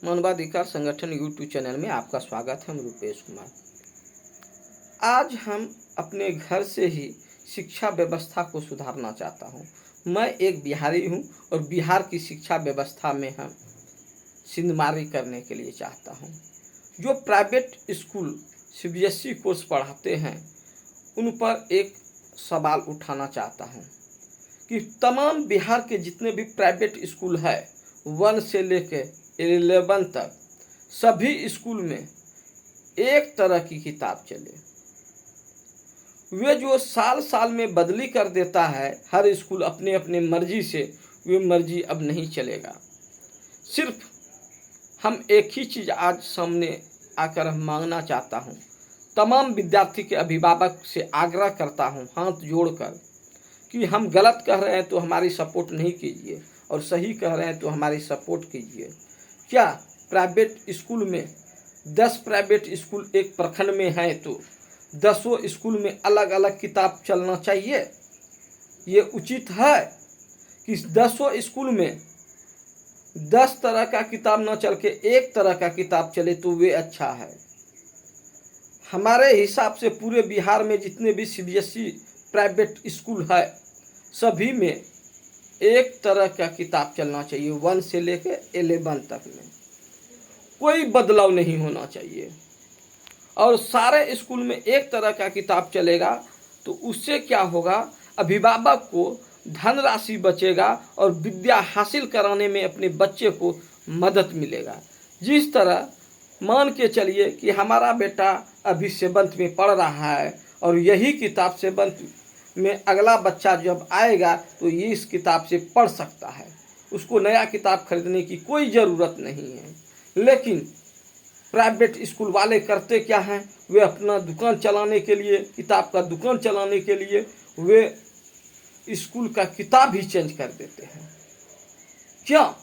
मानवाधिकार संगठन YouTube channel में आपका स्वागत है। मैं रुपेश कुमार। आज हम अपने घर से ही शिक्षा व्यवस्था को सुधारना चाहता हूँ। मैं एक बिहारी हूँ और बिहार की शिक्षा व्यवस्था में हम सिंधमारी करने के लिए चाहता हूँ। जो प्राइवेट स्कूल सीबीएसई कोर्स पढ़ाते हैं उन पर एक सवाल उठाना चाहता हूँ कि तमाम बिहार के जितने भी प्राइवेट स्कूल है 1 से लेकर 11 तक सभी स्कूल में एक तरह की किताब चले। वे जो साल साल में बदली कर देता है हर स्कूल अपने अपने मर्जी से, वे मर्जी अब नहीं चलेगा। सिर्फ हम एक ही चीज़ आज सामने आकर मांगना चाहता हूँ। तमाम विद्यार्थी के अभिभावक से आग्रह करता हूँ हाथ जोड़कर कि हम गलत कह रहे हैं तो हमारी सपोर्ट नहीं कीजिए और सही कह रहे हैं तो हमारी सपोर्ट कीजिए। क्या प्राइवेट स्कूल में 10 प्राइवेट स्कूल एक प्रखंड में है तो 10 स्कूल में अलग अलग किताब चलना चाहिए? ये उचित है कि 10 स्कूल में 10 तरह का किताब न चल के एक तरह का किताब चले तो वे अच्छा है। हमारे हिसाब से पूरे बिहार में जितने भी सीबीएसई प्राइवेट स्कूल है सभी में एक तरह का किताब चलना चाहिए। 1 से लेकर 11 तक में कोई बदलाव नहीं होना चाहिए और सारे स्कूल में एक तरह का किताब चलेगा तो उससे क्या होगा, अभिभावक को धनराशि बचेगा और विद्या हासिल कराने में अपने बच्चे को मदद मिलेगा। जिस तरह मान के चलिए कि हमारा बेटा अभी 7th में पढ़ रहा है और यही किताब 7th में अगला बच्चा जब आएगा तो ये इस किताब से पढ़ सकता है, उसको नया किताब खरीदने की कोई ज़रूरत नहीं है। लेकिन प्राइवेट स्कूल वाले करते क्या हैं, वे अपना दुकान चलाने के लिए, किताब का दुकान चलाने के लिए वे स्कूल का किताब ही चेंज कर देते हैं। क्या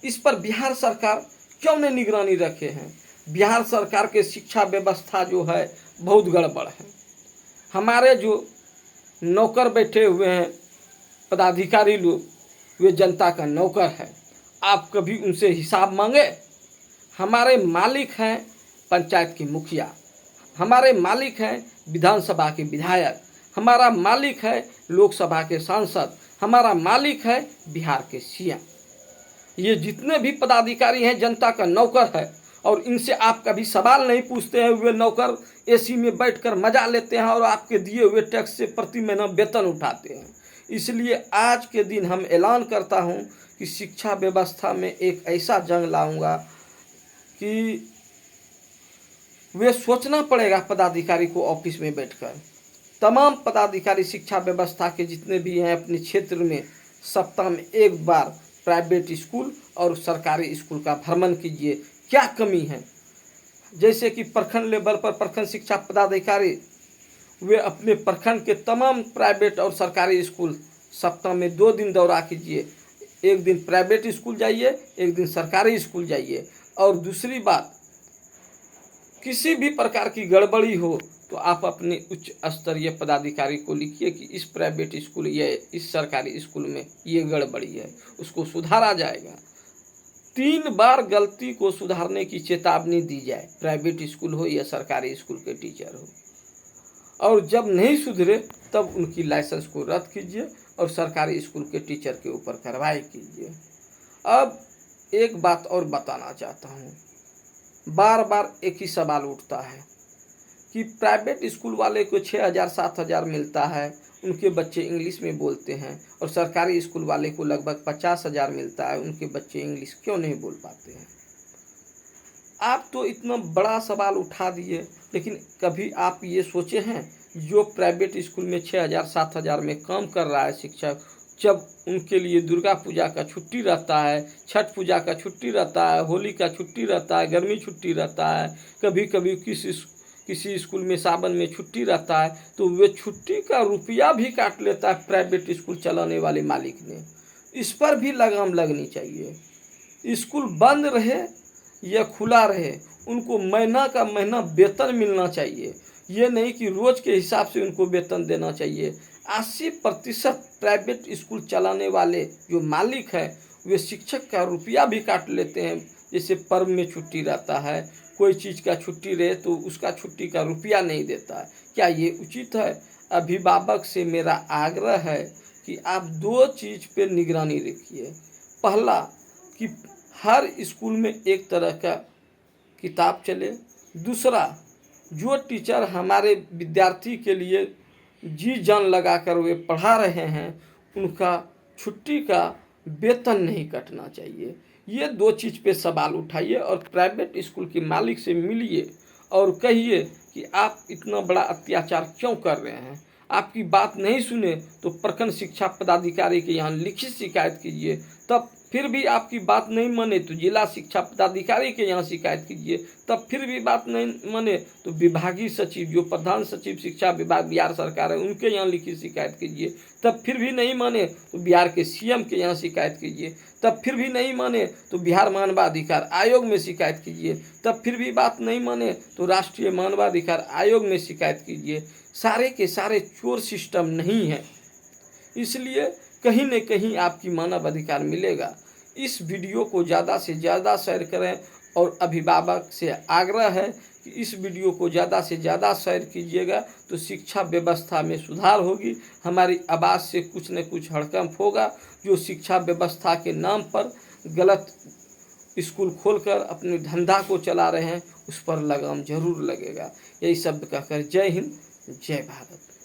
इस पर बिहार सरकार क्यों नहीं निगरानी रखे हैं? बिहार सरकार के शिक्षा व्यवस्था जो है बहुत गड़बड़ है। हमारे जो नौकर बैठे हुए हैं पदाधिकारी लोग, वे जनता का नौकर है। आप कभी उनसे हिसाब मांगे? हमारे मालिक हैं पंचायत के मुखिया, हमारे मालिक हैं विधानसभा के विधायक, हमारा मालिक है लोकसभा के सांसद, हमारा मालिक है बिहार के सीएम। ये जितने भी पदाधिकारी हैं जनता का नौकर है और इनसे आप कभी सवाल नहीं पूछते हैं। वे नौकर एसी में बैठकर मजा लेते हैं और आपके दिए हुए टैक्स से प्रति महीना वेतन उठाते हैं। इसलिए आज के दिन हम ऐलान करता हूं कि शिक्षा व्यवस्था में एक ऐसा जंग लाऊंगा कि वे सोचना पड़ेगा पदाधिकारी को ऑफिस में बैठकर। तमाम पदाधिकारी शिक्षा व्यवस्था के जितने भी हैं अपने क्षेत्र में सप्ताह में एक बार प्राइवेट स्कूल और सरकारी स्कूल का भ्रमण कीजिए। क्या कमी है? जैसे कि प्रखंड लेवल पर प्रखंड शिक्षा पदाधिकारी वे अपने प्रखंड के तमाम प्राइवेट और सरकारी स्कूल सप्ताह में 2 दिन दौरा कीजिए। एक दिन प्राइवेट स्कूल जाइए, एक दिन सरकारी स्कूल जाइए। और दूसरी बात, किसी भी प्रकार की गड़बड़ी हो तो आप अपने उच्च स्तरीय पदाधिकारी को लिखिए कि इस प्राइवेट स्कूल या इस सरकारी स्कूल में ये गड़बड़ी है, उसको सुधारा जाएगा। 3 बार गलती को सुधारने की चेतावनी दी जाए, प्राइवेट स्कूल हो या सरकारी स्कूल के टीचर हो, और जब नहीं सुधरे तब उनकी लाइसेंस को रद्द कीजिए और सरकारी स्कूल के टीचर के ऊपर कार्रवाई कीजिए। अब एक बात और बताना चाहता हूँ, बार बार एक ही सवाल उठता है कि प्राइवेट स्कूल वाले को 6,000-7,000 मिलता है, उनके बच्चे इंग्लिश में बोलते हैं, और सरकारी स्कूल वाले को लगभग 50,000 मिलता है, उनके बच्चे इंग्लिश क्यों नहीं बोल पाते हैं? आप तो इतना बड़ा सवाल उठा दिए, लेकिन कभी आप ये सोचे हैं जो प्राइवेट स्कूल में 6,000-7,000 में काम कर रहा है शिक्षक, जब उनके लिए दुर्गा पूजा का छुट्टी रहता है, छठ पूजा का छुट्टी रहता है, होली का छुट्टी रहता है, गर्मी छुट्टी रहता है, कभी कभी किसी स्कूल में सावन में छुट्टी रहता है, तो वे छुट्टी का रुपया भी काट लेता है प्राइवेट स्कूल चलाने वाले मालिक ने। इस पर भी लगाम लगनी चाहिए। स्कूल बंद रहे या खुला रहे, उनको महीना का महीना वेतन मिलना चाहिए। ये नहीं कि रोज़ के हिसाब से उनको वेतन देना चाहिए। 80% प्राइवेट स्कूल चलाने वाले जो मालिक हैं वे शिक्षक का रुपया भी काट लेते हैं जैसे पर्व में छुट्टी रहता है, कोई चीज़ का छुट्टी रहे तो उसका छुट्टी का रुपया नहीं देता है। क्या ये उचित है? अभिभावक से मेरा आग्रह है कि आप दो चीज़ पे निगरानी रखिए। पहला कि हर स्कूल में एक तरह का किताब चले। दूसरा, जो टीचर हमारे विद्यार्थी के लिए जी जान लगा कर वे पढ़ा रहे हैं, उनका छुट्टी का वेतन नहीं कटना चाहिए। ये दो चीज़ पे सवाल उठाइए और प्राइवेट स्कूल के मालिक से मिलिए और कहिए कि आप इतना बड़ा अत्याचार क्यों कर रहे हैं। आपकी बात नहीं सुने तो प्रखंड शिक्षा पदाधिकारी के यहाँ लिखित शिकायत कीजिए। तब फिर भी आपकी बात नहीं माने तो जिला शिक्षा पदाधिकारी के यहाँ शिकायत कीजिए। तब फिर भी बात नहीं माने तो विभागीय सचिव, जो प्रधान सचिव शिक्षा विभाग बिहार सरकार है, उनके यहाँ लिखित शिकायत कीजिए। तब फिर भी नहीं माने तो बिहार के सीएम के यहाँ शिकायत कीजिए। तब फिर भी नहीं माने तो बिहार मानवाधिकार आयोग में शिकायत कीजिए। तब फिर भी बात नहीं माने तो राष्ट्रीय मानवाधिकार आयोग में शिकायत कीजिए। सारे के सारे चोर सिस्टम नहीं है, इसलिए कहीं न कहीं आपकी मानव अधिकार मिलेगा। इस वीडियो को ज़्यादा से ज़्यादा शेयर करें और अभिभावक से आग्रह है कि इस वीडियो को ज़्यादा से ज़्यादा शेयर कीजिएगा तो शिक्षा व्यवस्था में सुधार होगी। हमारी आवाज़ से कुछ न कुछ हड़कंप होगा। जो शिक्षा व्यवस्था के नाम पर गलत स्कूल खोलकर अपने धंधा को चला रहे हैं, उस पर लगाम जरूर लगेगा। यही शब्द कहकर जय हिंद, जय भारत।